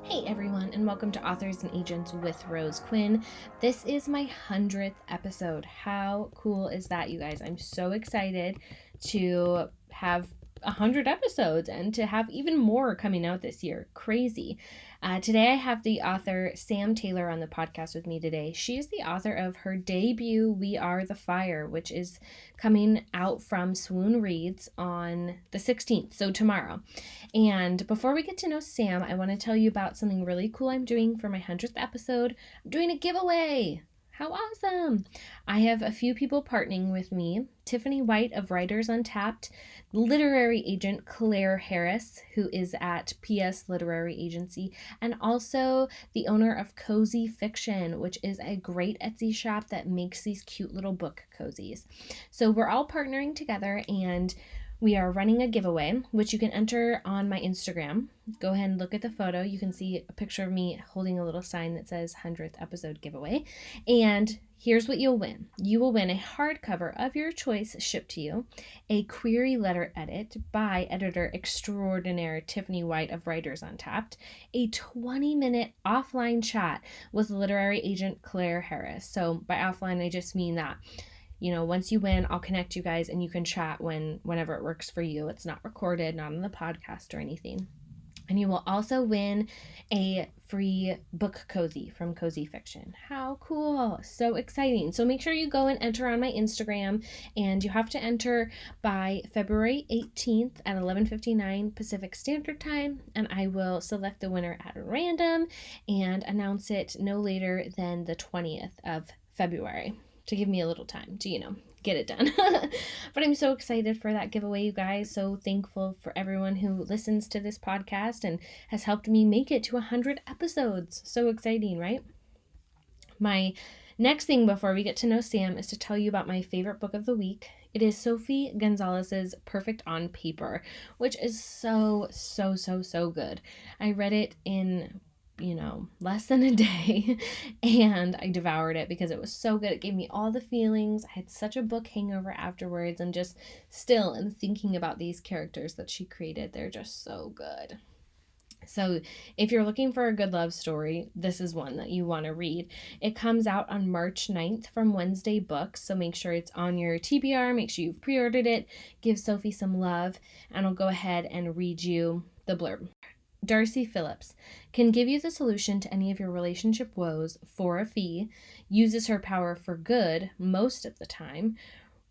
Hey everyone, and welcome to Authors and Agents with Rose Quinn. This is my 100th episode. How cool is that, you guys? I'm so excited to have 100 episodes and to have even more coming out this year. Crazy. Today I have the author Sam Taylor on the podcast with me today. She is the author of her debut, We Are the Fire, which is coming out from Swoon Reads on the 16th, so tomorrow. And before we get to know Sam, I want to tell you about something really cool I'm doing for my 100th episode. I'm doing a giveaway. How awesome! I have a few people partnering with me. Tiffany White of Writers Untapped, literary agent Claire Harris, who is at PS Literary Agency, and also the owner of Cozy Fiction, which is a great Etsy shop that makes these cute little book cozies. So we're all partnering together, and we are running a giveaway, which you can enter on my Instagram. Go ahead and look at the photo. You can see a picture of me holding a little sign that says 100th episode giveaway. And here's what you'll win. You will win a hardcover of your choice shipped to you, a query letter edit by editor extraordinaire Tiffany White of Writers Untapped, a 20-minute offline chat with literary agent Claire Harris. So by offline, I just mean that once you win, I'll connect you guys and you can chat whenever it works for you. It's not recorded, not on the podcast or anything. And you will also win a free book cozy from Cozy Fiction. How cool. So exciting. So make sure you go and enter on my Instagram, and you have to enter by February 18th at 11:59 Pacific Standard Time, and I will select the winner at random and announce it no later than the 20th of February. To give me a little time to, get it done. But I'm so excited for that giveaway, you guys. So thankful for everyone who listens to this podcast and has helped me make it to 100 episodes. So exciting, right? My next thing before we get to know Sam is to tell you about my favorite book of the week. It is Sophie Gonzalez's Perfect on Paper, which is so good. I read it in less than a day, and I devoured it because it was so good. It gave me all the feelings. I had such a book hangover afterwards, and just still in thinking about these characters that she created, they're just so good. So if you're looking for a good love story, this is one that you want to read. It comes out on March 9th from Wednesday Books, so make sure it's on your TBR. Make sure you've pre-ordered it. Give Sophie some love, and I'll go ahead and read you the blurb. Darcy Phillips can give you the solution to any of your relationship woes for a fee, uses her power for good most of the time,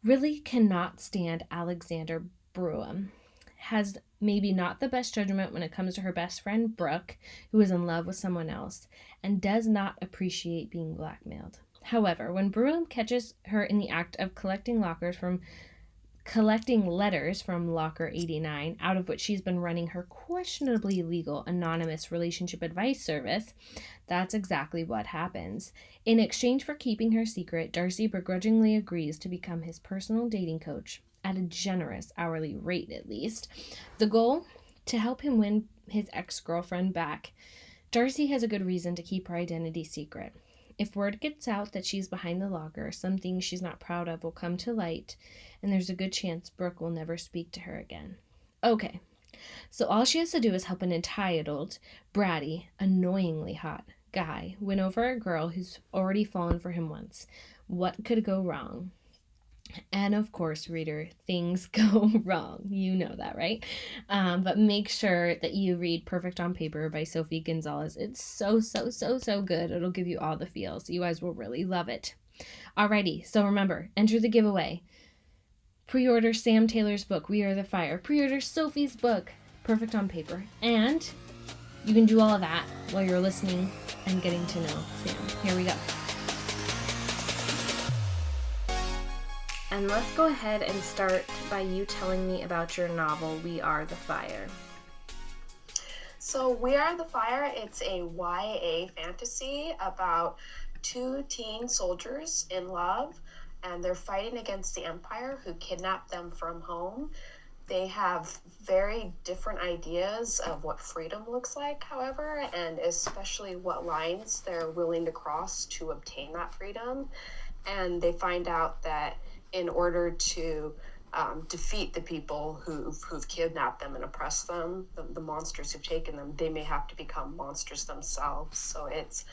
really cannot stand Alexander Brougham, has maybe not the best judgment when it comes to her best friend Brooke, who is in love with someone else, and does not appreciate being blackmailed. However, when Brougham catches her in the act of collecting letters from Locker 89, out of which she's been running her questionably legal anonymous relationship advice service, that's exactly what happens. In exchange for keeping her secret, Darcy begrudgingly agrees to become his personal dating coach at a generous hourly rate, at least. The goal? To help him win his ex-girlfriend back. Darcy has a good reason to keep her identity secret. If word gets out that she's behind the locker, some things she's not proud of will come to light, and there's a good chance Brooke will never speak to her again. Okay, so all she has to do is help an entitled, bratty, annoyingly hot guy win over a girl who's already fallen for him once. What could go wrong? And of course, reader, things go wrong. You know that, right? But make sure that you read Perfect on Paper by Sophie Gonzalez. It's so good. It'll give you all the feels. You guys will really love it. Alrighty, so remember, enter the giveaway. Pre-order Sam Taylor's book, We Are the Fire. Pre-order Sophie's book, Perfect on Paper. And you can do all of that while you're listening and getting to know Sam. Here we go. And let's go ahead and start by you telling me about your novel, We Are the Fire. So We Are the Fire, it's a YA fantasy about two teen soldiers in love, and they're fighting against the Empire who kidnapped them from home. They have very different ideas of what freedom looks like, however, and especially what lines they're willing to cross to obtain that freedom. And they find out that in order to defeat the people who've kidnapped them and oppressed them, the monsters who've taken them. They may have to become monsters themselves. So it's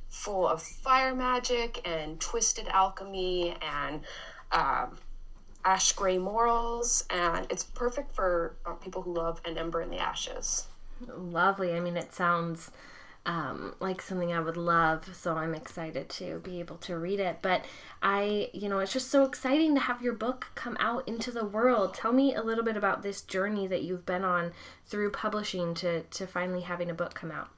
full of fire magic and twisted alchemy and ash gray morals, and it's perfect for people who love An Ember in the Ashes. Lovely. I mean, it sounds like something I would love, so I'm excited to be able to read it. But it's just so exciting to have your book come out into the world. Tell me a little bit about this journey that you've been on through publishing to finally having a book come out.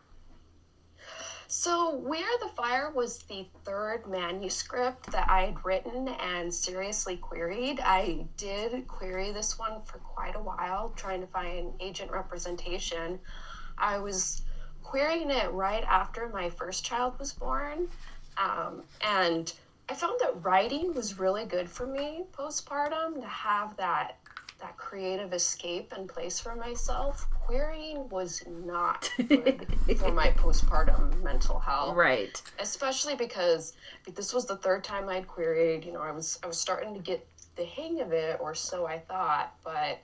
So We Are the Fire was the third manuscript that I had written and seriously queried. I did query this one for quite a while, trying to find agent representation. I was querying it right after my first child was born, and I found that writing was really good for me postpartum, to have that creative escape and place for myself. Querying was not good for my postpartum mental health. Right. Especially because this was the third time I'd queried. I was starting to get the hang of it, or so I thought, but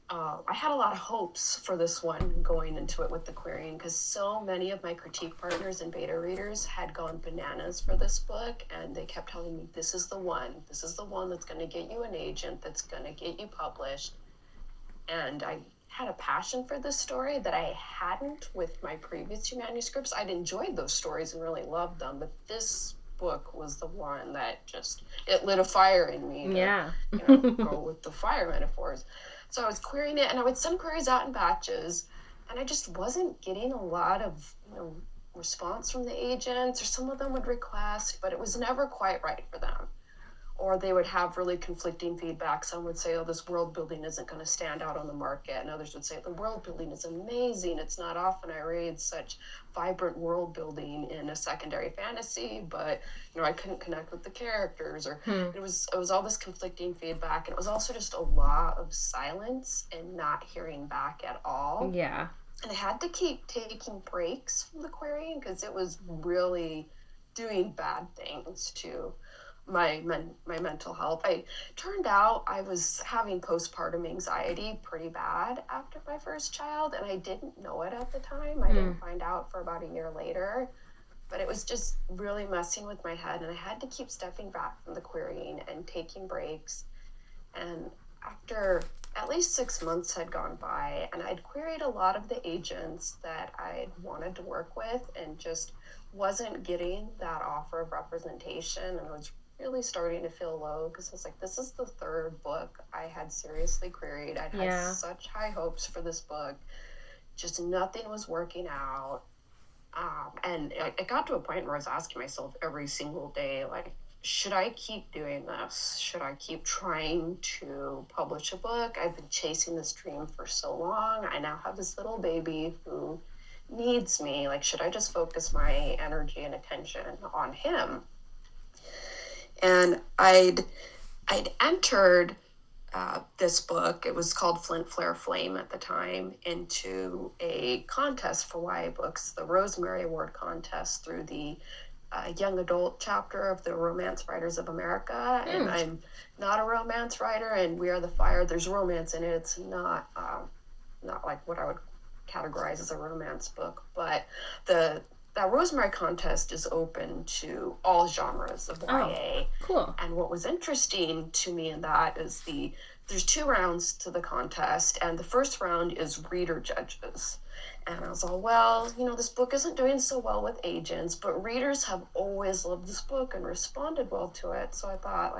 I had a lot of hopes for this one going into it with the querying, because so many of my critique partners and beta readers had gone bananas for this book, and they kept telling me, this is the one that's going to get you an agent, that's going to get you published. And I had a passion for this story that I hadn't with my previous two manuscripts. I'd enjoyed those stories and really loved them, but this book was the one that it lit a fire in me to go with the fire metaphors. So I was querying it, and I would send queries out in batches, and I just wasn't getting a lot of response from the agents, or some of them would request, but it was never quite right for them. Or they would have really conflicting feedback. Some would say, this world building isn't going to stand out on the market. And others would say, the world building is amazing. It's not often I read such vibrant world building in a secondary fantasy, but I couldn't connect with the characters. Or it was all this conflicting feedback. And it was also just a lot of silence and not hearing back at all. Yeah. And I had to keep taking breaks from the querying, because it was really doing bad things to my mental health. Turned out I was having postpartum anxiety pretty bad after my first child, and I didn't know it at the time. I didn't find out for about a year later, but it was just really messing with my head, and I had to keep stepping back from the querying and taking breaks. And after at least 6 months had gone by, and I'd queried a lot of the agents that I wanted to work with, and just wasn't getting that offer of representation, and I was really starting to feel low, because I was like, this is the third book I had seriously queried. I'd had such high hopes for this book. Just nothing was working out. And it got to a point where I was asking myself every single day, like, should I keep doing this? Should I keep trying to publish a book? I've been chasing this dream for so long. I now have this little baby who needs me. Like, should I just focus my energy and attention on him? And I'd entered this book, it was called Flint, Flare, Flame at the time, into a contest for YA books, the Rosemary Award contest, through the young adult chapter of the Romance Writers of America. And I'm not a romance writer, and We Are the Fire, there's romance in it. It's not like what I would categorize as a romance book, but that Rosemary contest is open to all genres of YA. Cool. And what was interesting to me in that is there's 2 rounds to the contest, and the first round is reader judges. And I was all, this book isn't doing so well with agents, but readers have always loved this book and responded well to it. So I thought,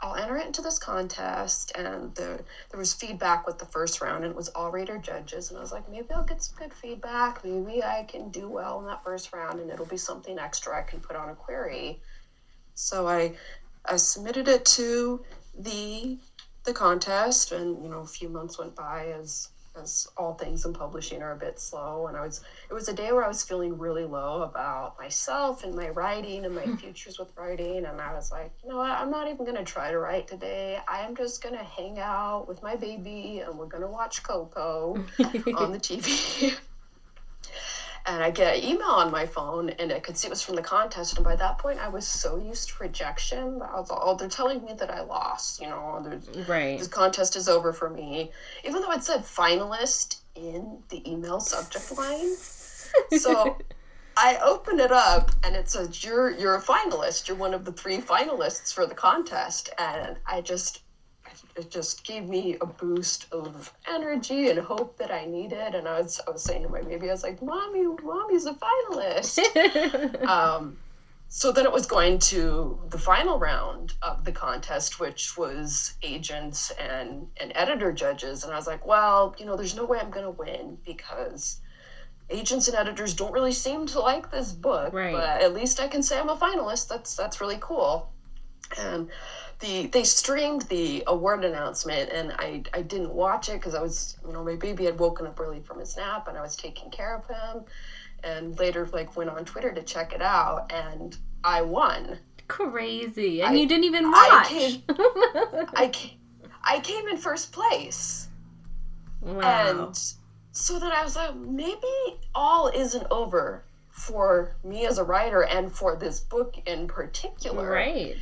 I'll enter it into this contest, and there was feedback with the first round, and it was all reader judges, and I was like, maybe I'll get some good feedback, maybe I can do well in that first round, and it'll be something extra I can put on a query. So I submitted it to the contest, and a few months went by, as all things in publishing are a bit slow, and it was a day where I was feeling really low about myself and my writing and my futures with writing, and I was like, you know what, I'm not even going to try to write today. I am just going to hang out with my baby, and we're going to watch Coco on the TV. And I get an email on my phone, and I could see it was from the contest. And by that point, I was so used to rejection that I was all, they're telling me that I lost. Right. This contest is over for me, even though it said finalist in the email subject line. So I open it up, and it says you're a finalist. You're one of the 3 finalists for the contest, and it just gave me a boost of energy and hope that I needed. And I was saying to my baby, I was like, Mommy's a finalist. So then it was going to the final round of the contest, which was agents and editor judges. And I was like, well, there's no way I'm going to win because agents and editors don't really seem to like this book. Right. But at least I can say I'm a finalist. That's really cool. And they streamed the award announcement, and I didn't watch it because I was, my baby had woken up early from his nap, and I was taking care of him, and later went on Twitter to check it out, and I won. Crazy. And you didn't even watch. I came in first place. Wow. And so then I was like, maybe all isn't over for me as a writer and for this book in particular. Right.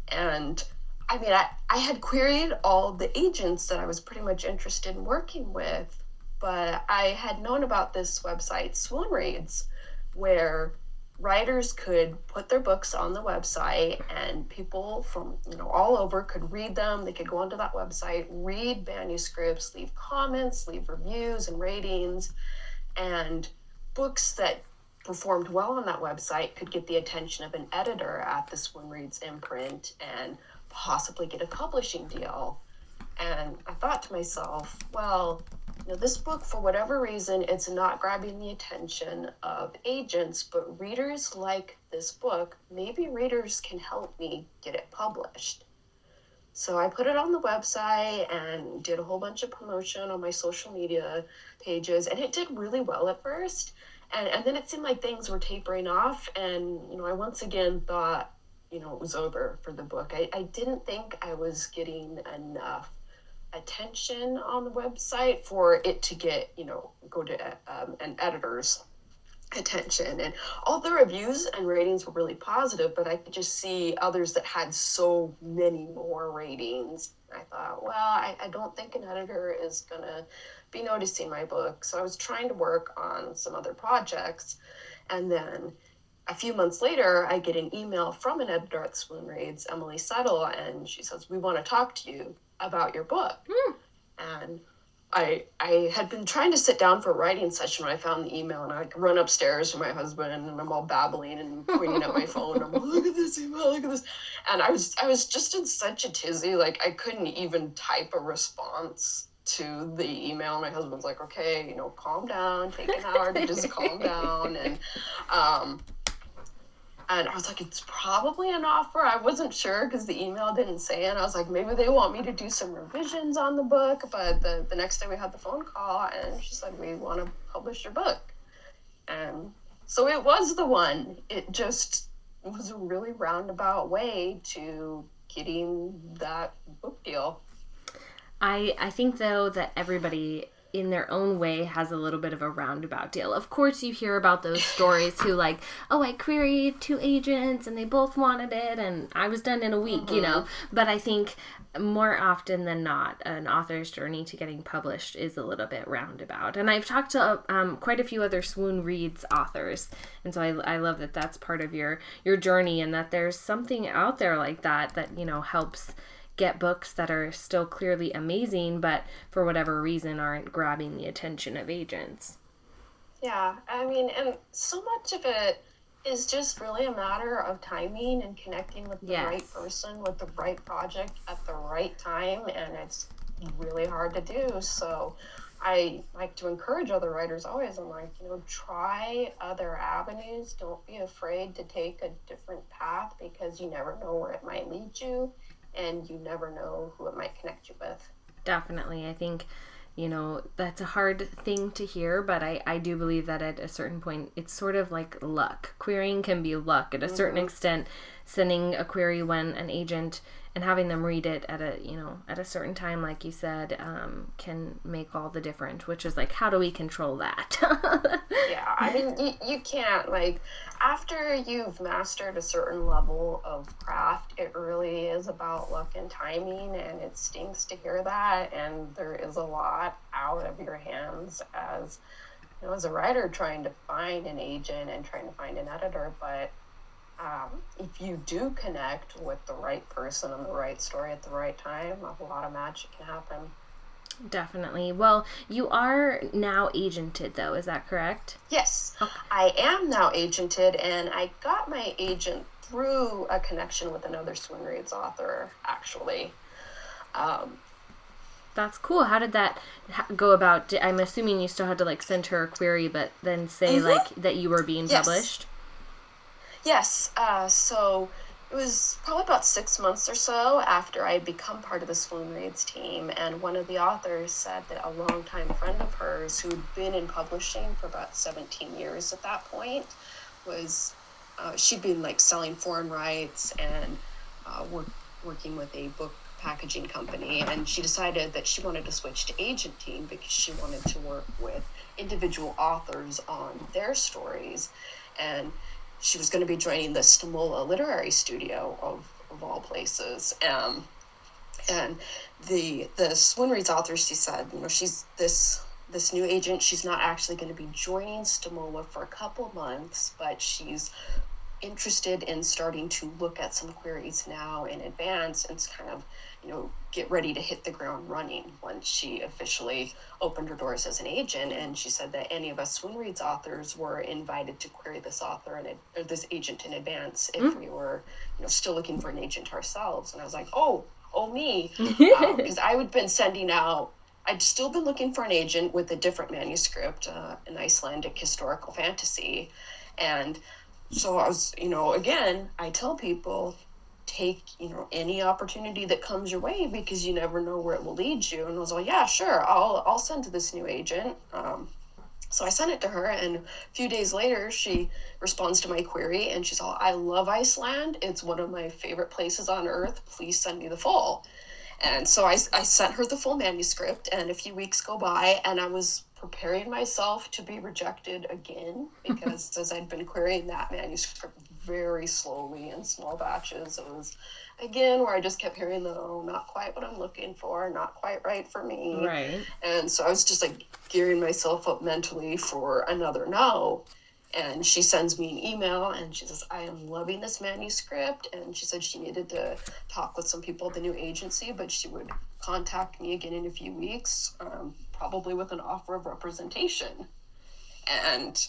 And I mean, I had queried all the agents that I was pretty much interested in working with, but I had known about this website, Swoon Reads, where writers could put their books on the website, and people from all over could read them. They could go onto that website, read manuscripts, leave comments, leave reviews and ratings, and books that performed well on that website could get the attention of an editor at the Swoon Reads imprint and possibly get a publishing deal. And I thought to myself, well, this book, for whatever reason, it's not grabbing the attention of agents, but readers like this book. Maybe readers can help me get it published. So I put it on the website and did a whole bunch of promotion on my social media pages, and it did really well at first. And then it seemed like things were tapering off, and, I once again thought, it was over for the book. I didn't think I was getting enough attention on the website for it to get, go to an editor's attention. And all the reviews and ratings were really positive, but I could just see others that had so many more ratings. I thought, well, I don't think an editor is going to be noticing my book. So I was trying to work on some other projects. And then a few months later, I get an email from an editor at Swoon Reads, Emily Settle, and she says, we want to talk to you about your book. And I had been trying to sit down for a writing session when I found the email, and I run upstairs to my husband, and I'm all babbling and pointing at my phone. I'm like, look at this email, look at this. And I was just in such a tizzy, I couldn't even type a response to the email. My husband's like, okay, calm down, take an hour to just calm down. And I was like, it's probably an offer. I wasn't sure because the email didn't say it. And I was like, maybe they want me to do some revisions on the book. But the next day we had the phone call, and she said, we want to publish your book. And so it was the one. It just was a really roundabout way to getting that book deal. I think, though, that everybody in their own way has a little bit of a roundabout deal. Of course, you hear about those stories who I queried 2 agents and they both wanted it and I was done in a week, But I think more often than not, an author's journey to getting published is a little bit roundabout. And I've talked to quite a few other Swoon Reads authors, and so I love that that's part of your journey, and that there's something out there like that helps get books that are still clearly amazing, but for whatever reason aren't grabbing the attention of agents. Yeah, I mean, and so much of it is just really a matter of timing and connecting with the right person, with the right project at the right time, and it's really hard to do. So I like to encourage other writers always. I'm like, try other avenues. Don't be afraid to take a different path, because you never know where it might lead you. And you never know who it might connect you with. Definitely. I think, that's a hard thing to hear, but I do believe that at a certain point, it's sort of like luck. Querying can be luck at a certain extent. Sending a query when an agent and having them read it at a certain time, like you said, can make all the difference, which is how do we control that? Yeah, I mean, you can't, like, after you've mastered a certain level of craft, it really is about luck and timing, and it stinks to hear that, and there is a lot out of your hands as, as a writer trying to find an agent and trying to find an editor, but if you do connect with the right person and the right story at the right time, a lot of magic can happen. Definitely. Well, you are now agented, though. Is that correct? Yes, okay. I am now agented, and I got my agent through a connection with another Swing Reads author, actually. That's cool. How did that go about? I'm assuming you still had to like send her a query, but then say like that you were being published. Yes. So it was probably about 6 months or so after I had become part of the Swoon Reads team, and one of the authors said that a longtime friend of hers who'd been in publishing for about 17 years at that point was, she'd been like selling foreign rights and working with a book packaging company, and she decided that she wanted to switch to agent team because she wanted to work with individual authors on their stories, and she was going to be joining the Stamola Literary Studio of all places. And the Swoon Reads author, she said, she's this new agent. She's not actually going to be joining Stamola for a couple months, but she's interested in starting to look at some queries now in advance and kind of, get ready to hit the ground running once she officially opened her doors as an agent. And she said that any of us Swoon Reads authors were invited to query this author or this agent in advance if we were, still looking for an agent ourselves. And I was like, oh me, because I would been sending out. I'd still been looking for an agent with a different manuscript, an Icelandic historical fantasy, and so I was, again, I tell people, take, any opportunity that comes your way because you never know where it will lead you. And I was like, yeah, sure, I'll send to this new agent. So I sent it to her, and a few days later, she responds to my query, and she's all, I love Iceland. It's one of my favorite places on earth. Please send me the full. And so I sent her the full manuscript, and a few weeks go by, and I was preparing myself to be rejected again because as I'd been querying that manuscript very slowly in small batches, it was again where I just kept hearing not quite what I'm looking for, not quite right for me. Right. And so I was just like gearing myself up mentally for another no. And she sends me an email and she says, I am loving this manuscript. And she said she needed to talk with some people at the new agency, but she would contact me again in a few weeks, probably with an offer of representation. And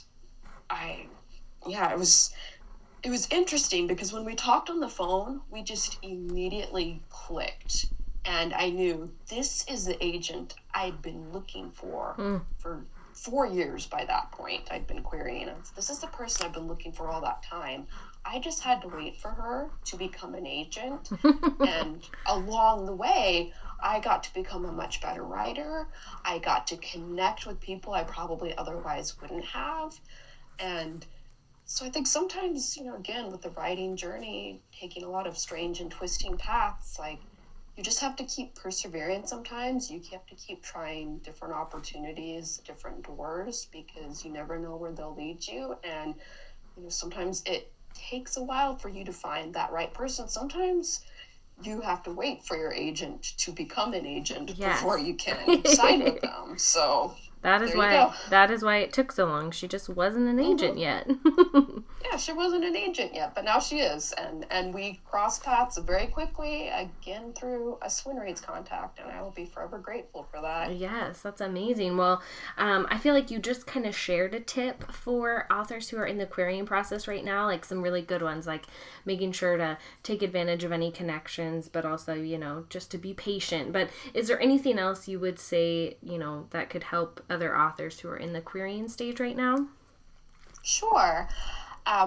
it was interesting because when we talked on the phone, we just immediately clicked. And I knew this is the agent I'd been looking for 4 years by that point. I'd been querying, and this is the person I've been looking for all that time. I just had to wait for her to become an agent. And along the way, I got to become a much better writer. I got to connect with people I probably otherwise wouldn't have. And so I think sometimes, again, with the writing journey, taking a lot of strange and twisting paths, like, you just have to keep persevering sometimes. You have to keep trying different opportunities, different doors, because you never know where they'll lead you. And, sometimes it takes a while for you to find that right person. Sometimes you have to wait for your agent to become an agent before you can sign with them. So that is why it took so long. She just wasn't an agent yet. Yeah, she wasn't an agent yet, but now she is. And we crossed paths very quickly, again, through a Swoon Reads contact, and I will be forever grateful for that. Yes, that's amazing. Well, I feel like you just kind of shared a tip for authors who are in the querying process right now, like some really good ones, like making sure to take advantage of any connections, but also, just to be patient. But is there anything else you would say, that could help other authors who are in the querying stage right now? Sure.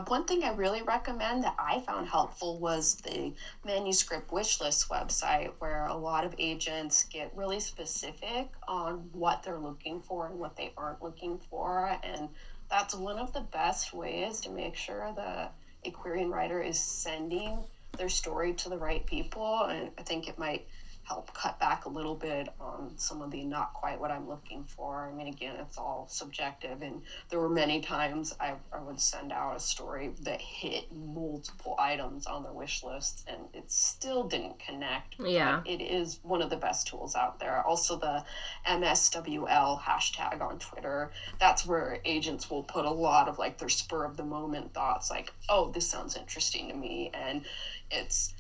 One thing I really recommend that I found helpful was the manuscript wishlist website, where a lot of agents get really specific on what they're looking for and what they aren't looking for. And that's one of the best ways to make sure that a querying writer is sending their story to the right people. And I think it might help cut back a little bit on some of the not quite what I'm looking for. I mean, again, it's all subjective, and there were many times I would send out a story that hit multiple items on the wish list, and it still didn't connect. Yeah. But it is one of the best tools out there. Also, the MSWL hashtag on Twitter, that's where agents will put a lot of like their spur of the moment thoughts, like, oh, this sounds interesting to me, and it's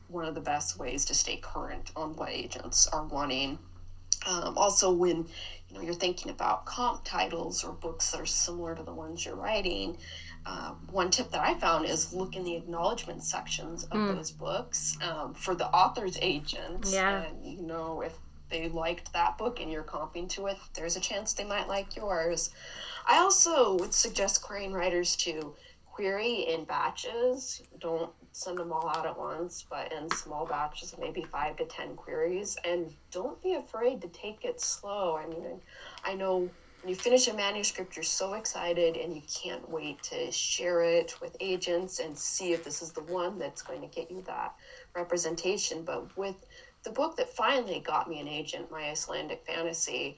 one of the best ways to stay current on what agents are wanting. Also, when you're thinking about comp titles or books that are similar to the ones you're writing, one tip that I found is look in the acknowledgement sections of those books for the author's agents. Yeah. And if they liked that book and you're comping to it, there's a chance they might like yours. I also would suggest querying writers to query in batches. Don't send them all out at once, but in small batches, maybe 5 to 10 queries. And don't be afraid to take it slow. I mean, I know when you finish a manuscript, you're so excited and you can't wait to share it with agents and see if this is the one that's going to get you that representation. But with the book that finally got me an agent, My Icelandic Fantasy,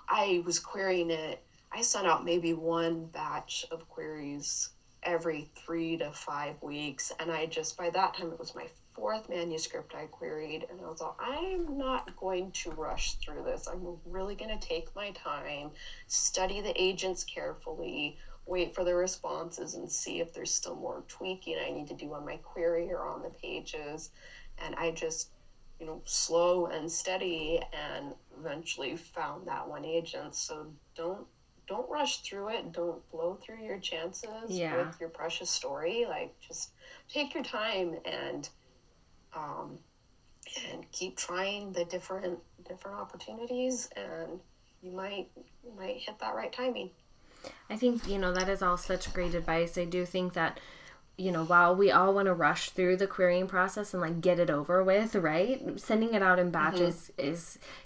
I was querying it. I sent out maybe one batch of queries every 3 to 5 weeks, and by that time it was my 4th manuscript I queried, and I was like, I'm not going to rush through this. I'm really going to take my time, study the agents carefully, wait for the responses, and see if there's still more tweaking I need to do on my query or on the pages. And I just slow and steady, and eventually found that one agent. So don't rush through it. Don't blow through your chances with your precious story. Like, just take your time and keep trying the different opportunities, and you might hit that right timing. I think, that is all such great advice. I do think that, while we all want to rush through the querying process and like get it over with, right? Sending it out in batches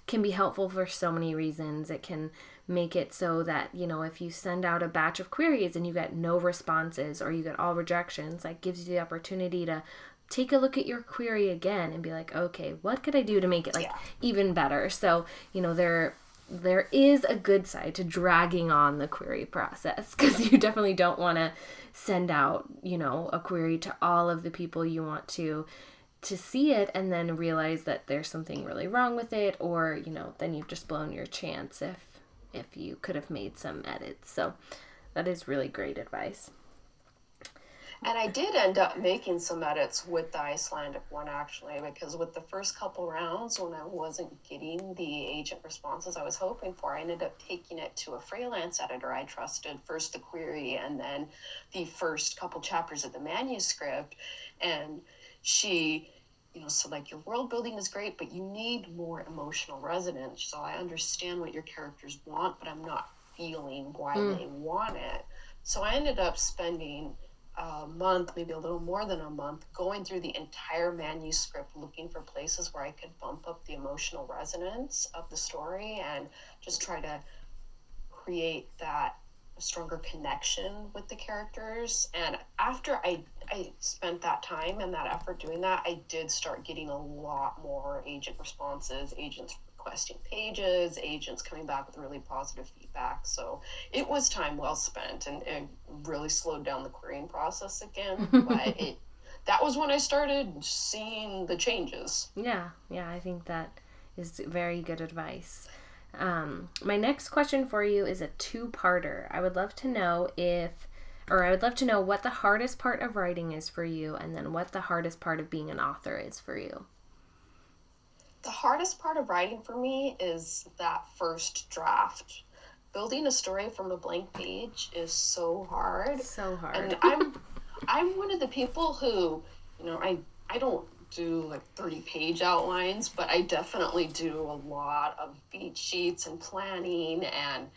can be helpful for so many reasons. It can make it so that, if you send out a batch of queries and you get no responses or you get all rejections, that gives you the opportunity to take a look at your query again and be like, okay, what could I do to make it even better? So, there is a good side to dragging on the query process, because you definitely don't want to send out, a query to all of the people you want to see it and then realize that there's something really wrong with it, or, then you've just blown your chance if you could have made some edits. So that is really great advice. And I did end up making some edits with the Icelandic one, actually, because with the first couple rounds, when I wasn't getting the agent responses I was hoping for, I ended up taking it to a freelance editor I trusted, first the query and then the first couple chapters of the manuscript. And she, so like, your world building is great, but you need more emotional resonance. So I understand what your characters want, but I'm not feeling why they want it. So I ended up spending a month, maybe a little more than a month, going through the entire manuscript looking for places where I could bump up the emotional resonance of the story and just try to create that stronger connection with the characters. And after I spent that time and that effort doing that, I did start getting a lot more agent responses, agents requesting pages, agents coming back with really positive feedback. So it was time well spent, and it really slowed down the querying process again. But that was when I started seeing the changes. Yeah, I think that is very good advice. My next question for you is a 2-parter. I would love to know what the hardest part of writing is for you, and then what the hardest part of being an author is for you. The hardest part of writing for me is that first draft. Building a story from a blank page is so hard. So hard. And I'm one of the people who, I don't do like 30-page outlines, but I definitely do a lot of beat sheets and planning and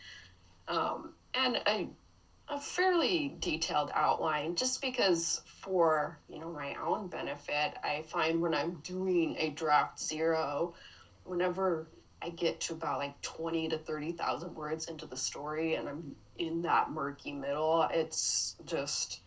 a fairly detailed outline, just because for my own benefit, I find when I'm doing a draft 0, whenever I get to about like 20 to 30,000 words into the story and I'm in that murky middle, it's just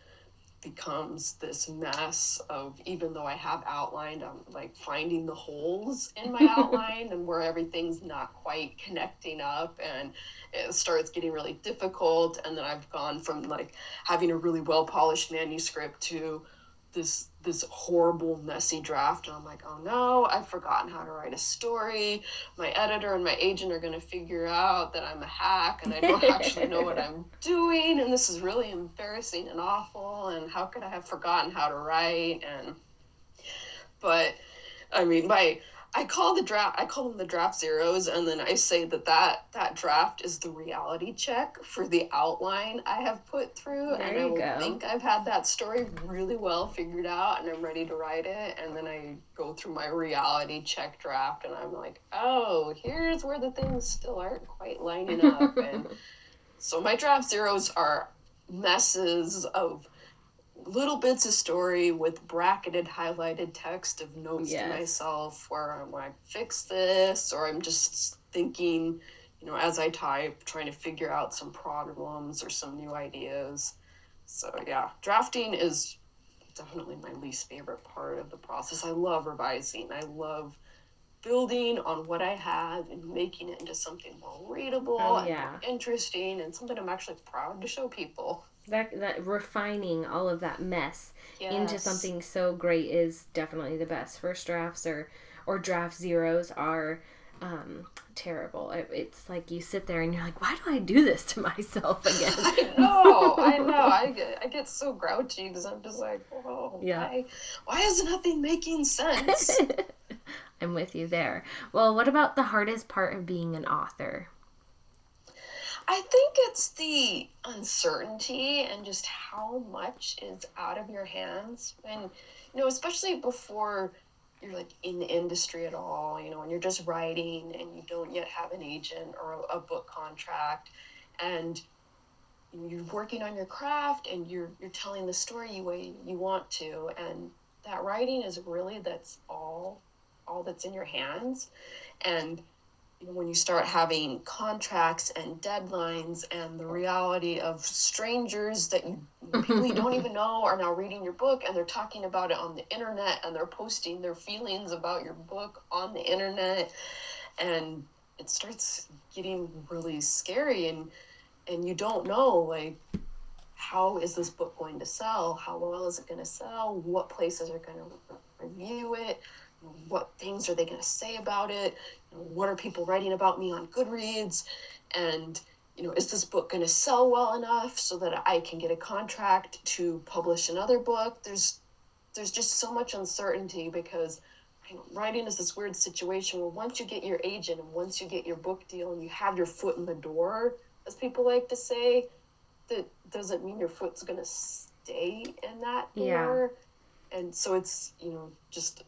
becomes this mess of, even though I have outlined, I'm like finding the holes in my outline and where everything's not quite connecting up, and it starts getting really difficult. And then I've gone from like having a really well polished manuscript to this horrible messy draft, and I'm like, oh no, I've forgotten how to write a story. My editor and my agent are going to figure out that I'm a hack and I don't actually know what I'm doing, and this is really embarrassing and awful, and how could I have forgotten how to write? But I mean, I call them the draft zeros, and then I say that draft is the reality check for the outline I have put through. There and I you will go. think I've had that story really well figured out and I'm ready to write it, and then I go through my reality check draft and I'm like, oh, here's where the things still aren't quite lining up. And so my draft zeros are messes of little bits of story with bracketed, highlighted text of notes to myself where I'm like, fix this, or I'm just thinking, as I type, trying to figure out some problems or some new ideas. So yeah, drafting is definitely my least favorite part of the process. I love revising. I love building on what I have and making it into something more readable and more interesting, and something I'm actually proud to show people. That refining all of that mess into something so great is definitely the best. First drafts or draft zeros are terrible. It's like you sit there and you're like, why do I do this to myself again? I know. I get so grouchy because I'm just like, oh, why is nothing making sense? I'm with you there. Well, what about the hardest part of being an author? I think it's the uncertainty and just how much is out of your hands. And, especially before you're like in the industry at all, and you're just writing and you don't yet have an agent or a book contract, and you're working on your craft and you're telling the story the way you want to. And that writing is really, that's all that's in your hands. And when you start having contracts and deadlines and the reality of strangers that people you don't even know are now reading your book, and they're talking about it on the internet, and they're posting their feelings about your book on the internet, and it starts getting really scary, and you don't know, like, how is this book going to sell? How well is it going to sell? What places are going to review it? What things are they going to say about it? What are people writing about me on Goodreads? And, is this book going to sell well enough so that I can get a contract to publish another book? There's just so much uncertainty, because writing is this weird situation where once you get your agent and once you get your book deal and you have your foot in the door, as people like to say, that doesn't mean your foot's going to stay in that door. And so it's, just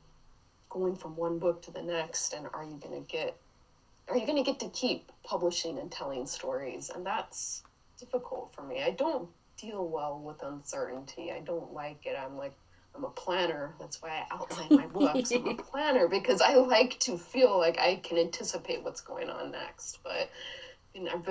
going from one book to the next, and are you going to get to keep publishing and telling stories? And that's difficult for me. I don't deal well with uncertainty. I don't like it. I'm a planner. That's why I outline my books. I'm a planner because I like to feel like I can anticipate what's going on next. But I've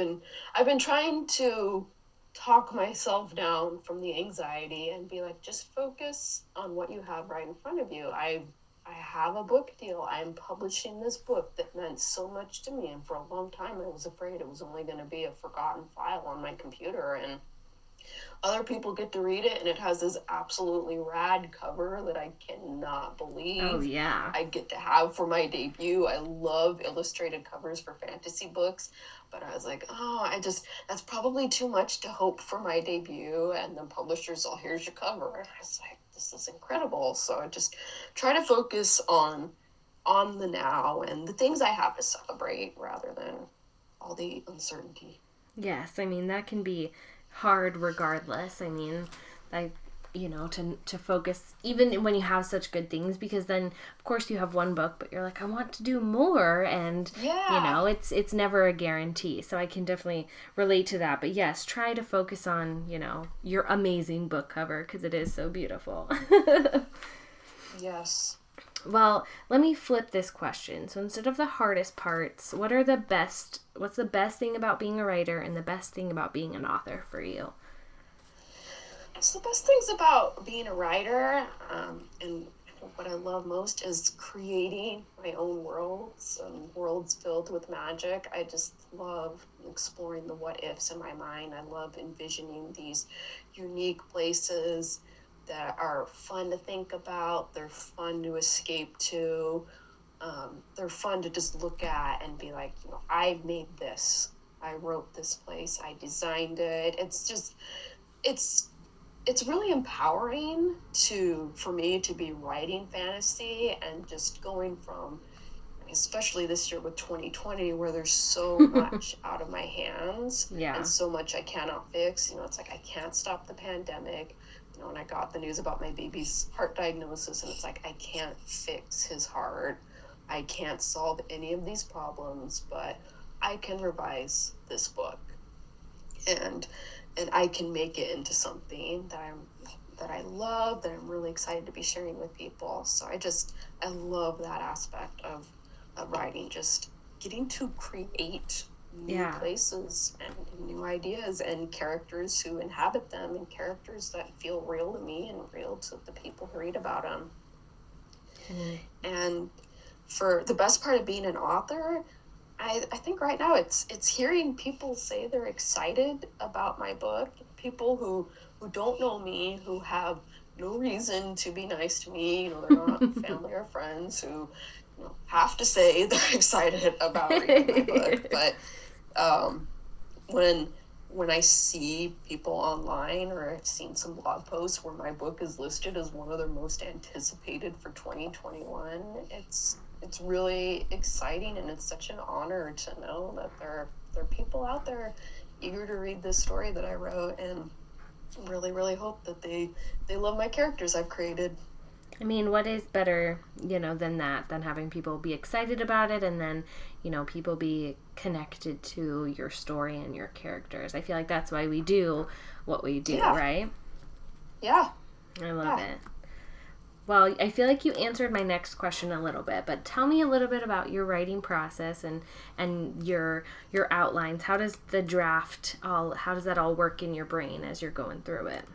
been trying to talk myself down from the anxiety and be like, just focus on what you have right in front of you. I have a book deal. I'm publishing this book that meant so much to me. And for a long time, I was afraid it was only going to be a forgotten file on my computer. And other people get to read it, and it has this absolutely rad cover that I cannot believe. Oh, yeah. I get to have for my debut. I love illustrated covers for fantasy books. But I was like, that's probably too much to hope for my debut. And the publisher's, here's your cover. And I was like, this is incredible. So I just try to focus on the now and the things I have to celebrate rather than all the uncertainty. Yes, I mean, that can be hard regardless. I mean, to focus even when you have such good things, because then of course you have one book, but you're like, I want to do more, and it's never a guarantee. So I can definitely relate to that. But yes, try to focus on, your amazing book cover, because it is so beautiful. Yes. Well, let me flip this question. So instead of the hardest parts, what's the best thing about being a writer and the best thing about being an author for you? So the best things about being a writer, and what I love most is creating my own worlds and worlds filled with magic. I just love exploring the what ifs in my mind. I love envisioning these unique places that are fun to think about. They're fun to escape to. They're fun to just look at and be like, I made this. I wrote this place. I designed it. It's it's really empowering for me to be writing fantasy and just going from, especially this year with 2020, where there's so much out of my hands and so much I cannot fix. It's like I can't stop the pandemic. And I got the news about my baby's heart diagnosis, and it's like I can't fix his heart. I can't solve any of these problems, but I can revise this book. And I can make it into something that I love, that I'm really excited to be sharing with people. So I love that aspect of writing, just getting to create new places and new ideas and characters who inhabit them and characters that feel real to me and real to the people who read about them. And for the best part of being an author, I think right now it's hearing people say they're excited about my book, people who don't know me, who have no reason to be nice to me. They're not family or friends who have to say they're excited about reading my book. But when I see people online, or I've seen some blog posts where my book is listed as one of their most anticipated for 2021, it's really exciting, and it's such an honor to know that there are people out there eager to read this story that I wrote, and really, really hope that they love my characters I've created. I mean, what is better, than that, than having people be excited about it, and then, people be connected to your story and your characters. I feel like that's why we do what we do, right? Yeah. I love it. Well, I feel like you answered my next question a little bit, but tell me a little bit about your writing process and your outlines. How does the draft how does that all work in your brain as you're going through it?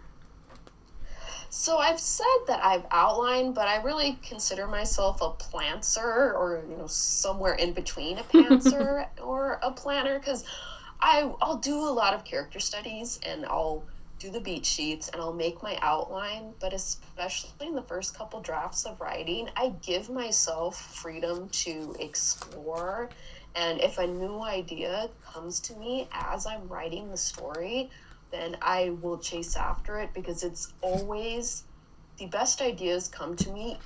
So I've said that I've outlined, but I really consider myself a plantser, or somewhere in between a pantser or a planner, because I'll do a lot of character studies, and I'll do the beat sheets, and I'll make my outline, but especially in the first couple drafts of writing, I give myself freedom to explore. And if a new idea comes to me as I'm writing the story, then I will chase after it, because it's always, the best ideas come to me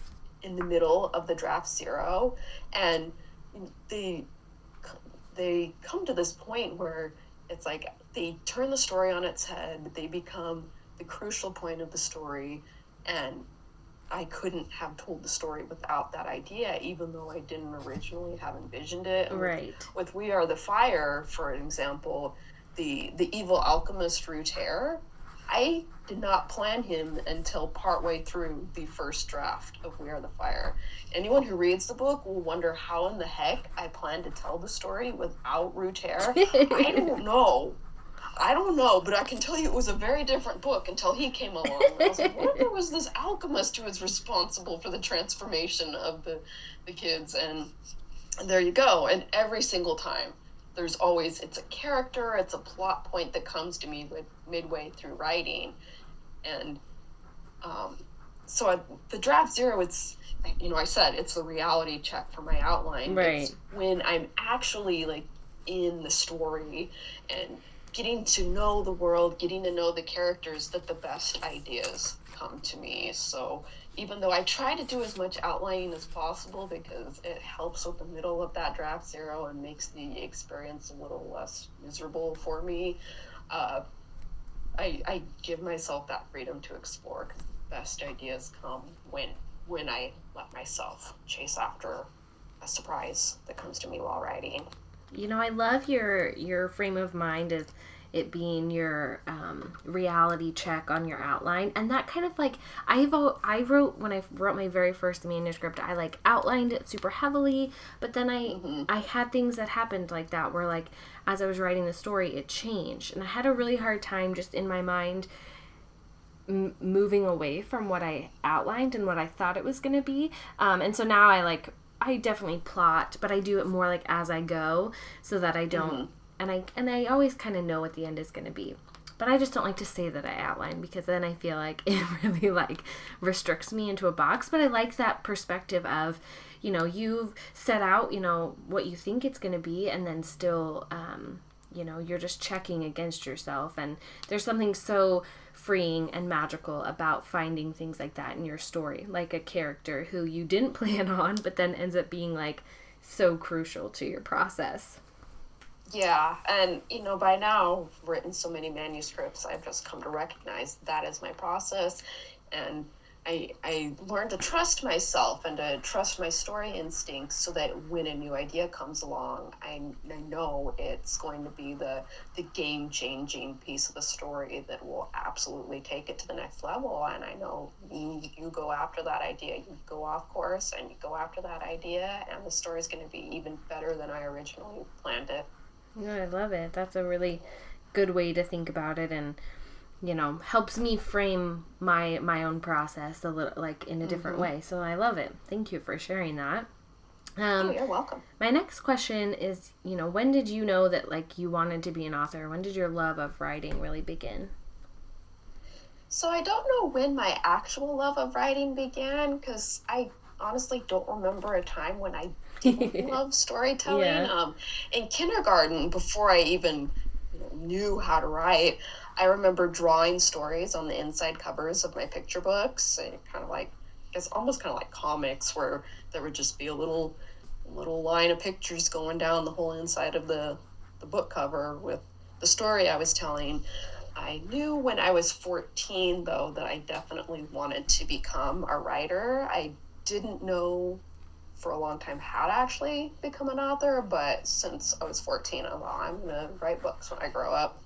in the middle of the draft zero, and they come to this point where it's like they turn the story on its head. They become the crucial point of the story, and I couldn't have told the story without that idea, even though I didn't originally have envisioned it. Right. With We Are the Fire, for example, the evil alchemist Ruter, I did not plan him until partway through the first draft of We Are the Fire. Anyone who reads the book will wonder how in the heck I planned to tell the story without Ruter. I don't know, but I can tell you it was a very different book until he came along. I was like, what if there was this alchemist who was responsible for the transformation of the kids? And there you go. And every single time, there's always, it's a character, it's a plot point that comes to me midway through writing. And so the draft zero, it's, I said it's the reality check for my outline. Right. It's when I'm actually like in the story and getting to know the world, getting to know the characters, that the best ideas come to me. So even though I try to do as much outlining as possible, because it helps with the middle of that draft zero and makes the experience a little less miserable for me, I give myself that freedom to explore, because the best ideas come when I let myself chase after a surprise that comes to me while writing. I love your frame of mind as it being your reality check on your outline, and that kind of like I wrote when I wrote my very first manuscript, I like outlined it super heavily, but then I had things that happened like that where like as I was writing the story it changed, and I had a really hard time just in my mind moving away from what I outlined and what I thought it was going to be. And so now I definitely plot, but I do it more like as I go so that I don't, and I always kind of know what the end is going to be. But I just don't like to say that I outline because then I feel like it really restricts me into a box. But I like that perspective of, you've set out, what you think it's going to be, and then still, you're just checking against yourself. And there's something so freeing and magical about finding things like that in your story, like a character who you didn't plan on, but then ends up being so crucial to your process. Yeah, and by now I've written so many manuscripts, I've just come to recognize that is my process, and I learned to trust myself and to trust my story instincts so that when a new idea comes along, I know it's going to be the game-changing piece of the story that will absolutely take it to the next level. And I know you go after that idea, you go off course and you go after that idea, and the story's going to be even better than I originally planned it. Yeah, I love it. That's a really good way to think about it, and helps me frame my own process a little in a different way. So I love it. Thank you for sharing that. You're welcome. My next question is, when did you know that you wanted to be an author? When did your love of writing really begin? So I don't know when my actual love of writing began, because I honestly don't remember a time when I didn't love storytelling. Yeah. In kindergarten, before I even knew how to write, I remember drawing stories on the inside covers of my picture books, and almost kind of like comics, where there would just be a little line of pictures going down the whole inside of the book cover with the story I was telling. I knew when I was 14, though, that I definitely wanted to become a writer. I didn't know for a long time how to actually become an author, but since I was 14, I thought, I'm going to write books when I grow up.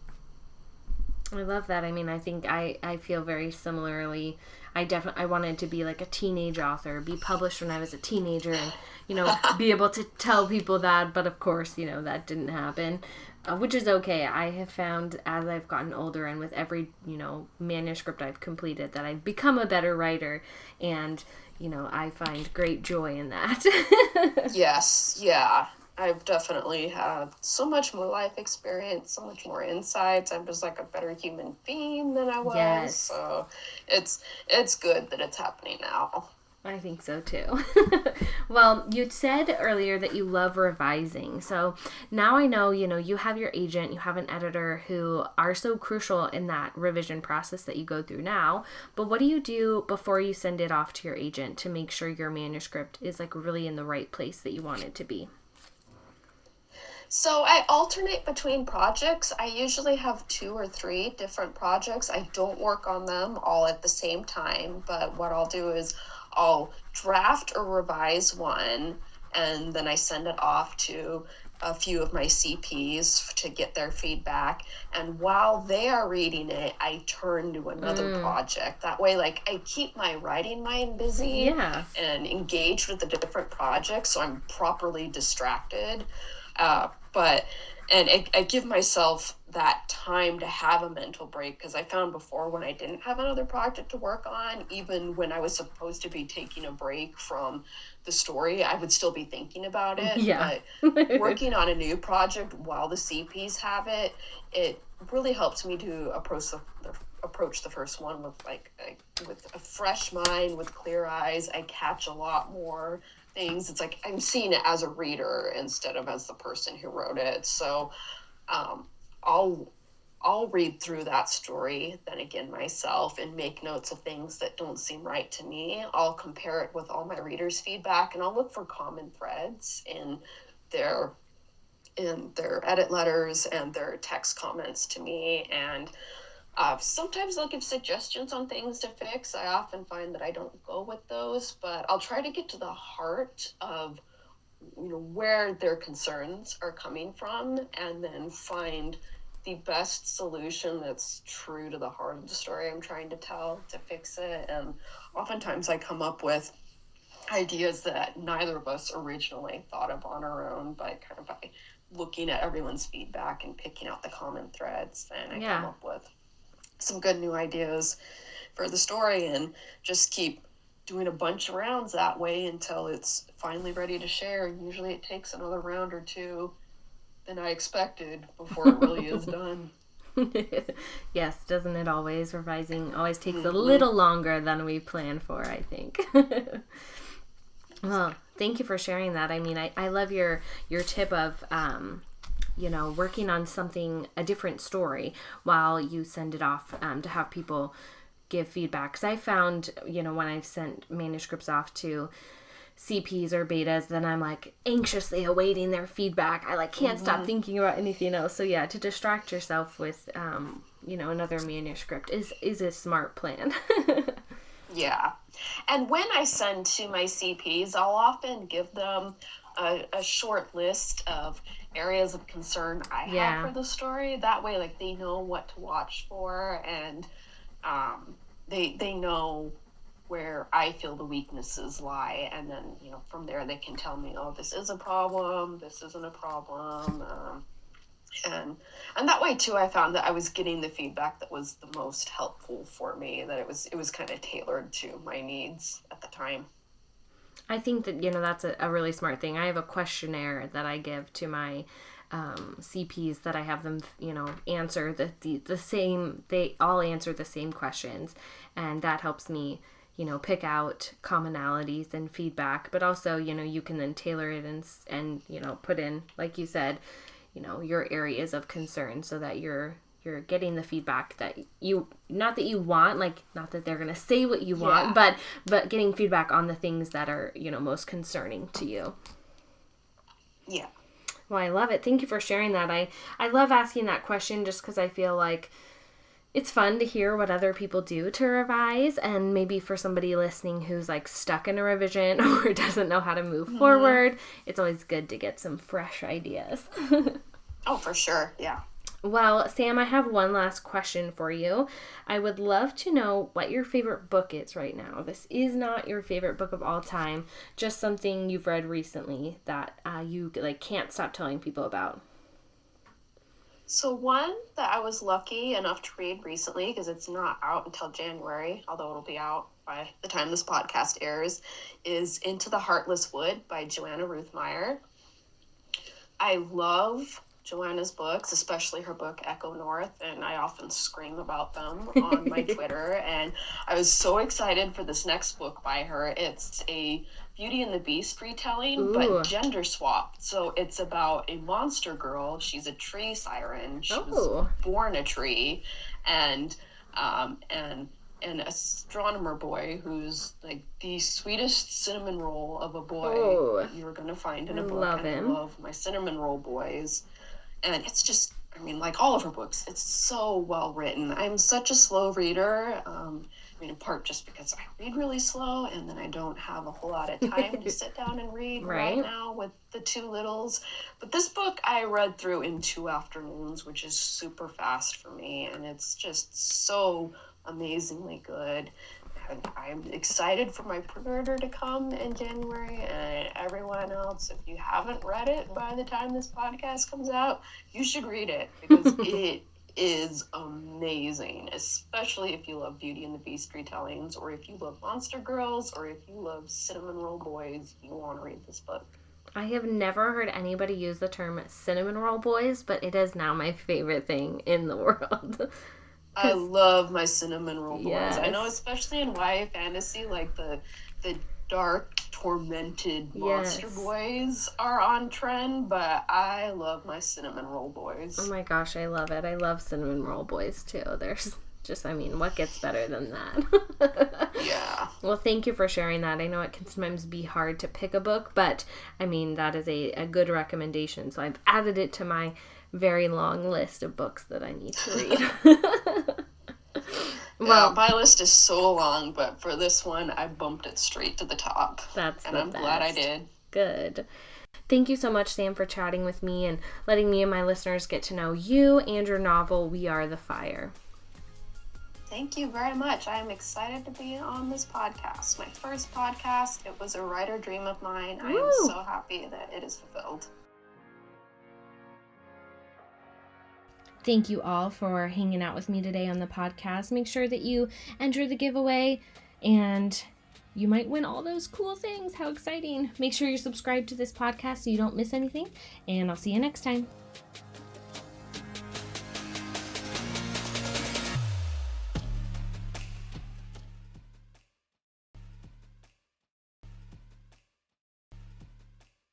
I love that. I mean, I think I feel very similarly. I wanted to be a teenage author, be published when I was a teenager, and, be able to tell people that. But of course, that didn't happen, which is okay. I have found as I've gotten older and with every, manuscript I've completed that I've become a better writer, and, I find great joy in that. Yes. Yeah. I've definitely had so much more life experience, so much more insights. I'm just a better human being than I was. Yes. So it's good that it's happening now. I think so too. Well, you said earlier that you love revising. So now I know, you have your agent, you have an editor who are so crucial in that revision process that you go through now. But what do you do before you send it off to your agent to make sure your manuscript is really in the right place that you want it to be? So I alternate between projects. I usually have 2 or 3 different projects. I don't work on them all at the same time, but what I'll do is I'll draft or revise one, and then I send it off to a few of my CPs to get their feedback. And while they are reading it, I turn to another project. That way, I keep my writing mind busy and engaged with the different projects, so I'm properly distracted. I give myself that time to have a mental break, because I found before, when I didn't have another project to work on, even when I was supposed to be taking a break from the story, I would still be thinking about it. Yeah. But working on a new project while the CPs have it, it really helps me to approach the first one with a fresh mind, with clear eyes. I catch a lot more things. It's I'm seeing it as a reader instead of as the person who wrote it. So I'll read through that story then again myself and make notes of things that don't seem right to me. I'll compare it with all my readers' feedback, and I'll look for common threads in their edit letters and their text comments to me. And sometimes they'll give suggestions on things to fix. I often find that I don't go with those, but I'll try to get to the heart of where their concerns are coming from, and then find the best solution that's true to the heart of the story I'm trying to tell to fix it. And oftentimes I come up with ideas that neither of us originally thought of on our own, but kind of by looking at everyone's feedback and picking out the common threads, then I come up with some good new ideas for the story and just keep doing a bunch of rounds that way until it's finally ready to share. And usually it takes another round or two than I expected before it really is done. Yes, doesn't it always? Revising always takes a little longer than we plan for, I think. Well, thank you for sharing that. I mean, I love your tip of, working on a different story while you send it off to have people give feedback. Because I found, when I've sent manuscripts off to CPs or betas, then I'm like anxiously awaiting their feedback. I can't stop thinking about anything else. So yeah, to distract yourself with, another manuscript is a smart plan. Yeah. And when I send to my CPs, I'll often give them a short list of areas of concern I have for the story. That way, they know what to watch for, and they know where I feel the weaknesses lie. And then, from there they can tell me, oh, this is a problem, this isn't a problem. And that way too, I found that I was getting the feedback that was the most helpful for me, that it was kind of tailored to my needs at the time. I think that, that's a really smart thing. I have a questionnaire that I give to my CPs that I have them, answer the same, they all answer the same questions. And that helps me, pick out commonalities and feedback. But also, you can then tailor it and put in, like you said, your areas of concern so that you're getting the feedback that not that you want, not that they're going to say what you want, but getting feedback on the things that are, most concerning to you. Yeah. Well, I love it. Thank you for sharing that. I love asking that question just because I feel like it's fun to hear what other people do to revise, and maybe for somebody listening who's stuck in a revision or doesn't know how to move forward, it's always good to get some fresh ideas. Oh, for sure. Yeah. Well, Sam, I have one last question for you. I would love to know what your favorite book is right now. This is not your favorite book of all time, just something you've read recently that you can't stop telling people about. So one that I was lucky enough to read recently, because it's not out until January, although it'll be out by the time this podcast airs, is Into the Heartless Wood by Joanna Ruth Meyer. I love Joanna's books, especially her book Echo North, and I often scream about them on my Twitter, and I was so excited for this next book by her. It's a Beauty and the Beast retelling, but gender swapped. So it's about a monster girl. She's a tree siren. She was born a tree, and an astronomer boy who's the sweetest cinnamon roll of a boy that you're going to find in a book. Love him. I love my cinnamon roll boys. And it's just, all of her books, it's so well written. I'm such a slow reader, in part just because I read really slow, and then I don't have a whole lot of time to sit down and read right now with the two littles. But this book I read through in 2 afternoons, which is super fast for me, and it's just so amazingly good. And I'm excited for my pre-order to come in January, and everyone else, if you haven't read it by the time this podcast comes out, you should read it, because it is amazing, especially if you love Beauty and the Beast retellings, or if you love Monster Girls, or if you love Cinnamon Roll Boys. You want to read this book. I have never heard anybody use the term cinnamon roll boys, but it is now my favorite thing in the world. I love my cinnamon roll boys. Yes. I know, especially in YA fantasy, the dark, tormented monster boys are on trend, but I love my cinnamon roll boys. Oh my gosh, I love it. I love cinnamon roll boys too. There's just, what gets better than that? Yeah. Well, thank you for sharing that. I know it can sometimes be hard to pick a book, but that is a good recommendation. So I've added it to my very long list of books that I need to read. Well, my list is so long, but for this one, I bumped it straight to the top. And I'm glad I did. Good. Thank you so much, Sam, for chatting with me and letting me and my listeners get to know you and your novel, We Are the Fire. Thank you very much. I am excited to be on this podcast. My first podcast. It was a writer dream of mine. Woo! I am so happy that it is fulfilled. Thank you all for hanging out with me today on the podcast. Make sure that you enter the giveaway and you might win all those cool things. How exciting. Make sure you're subscribed to this podcast so you don't miss anything. And I'll see you next time.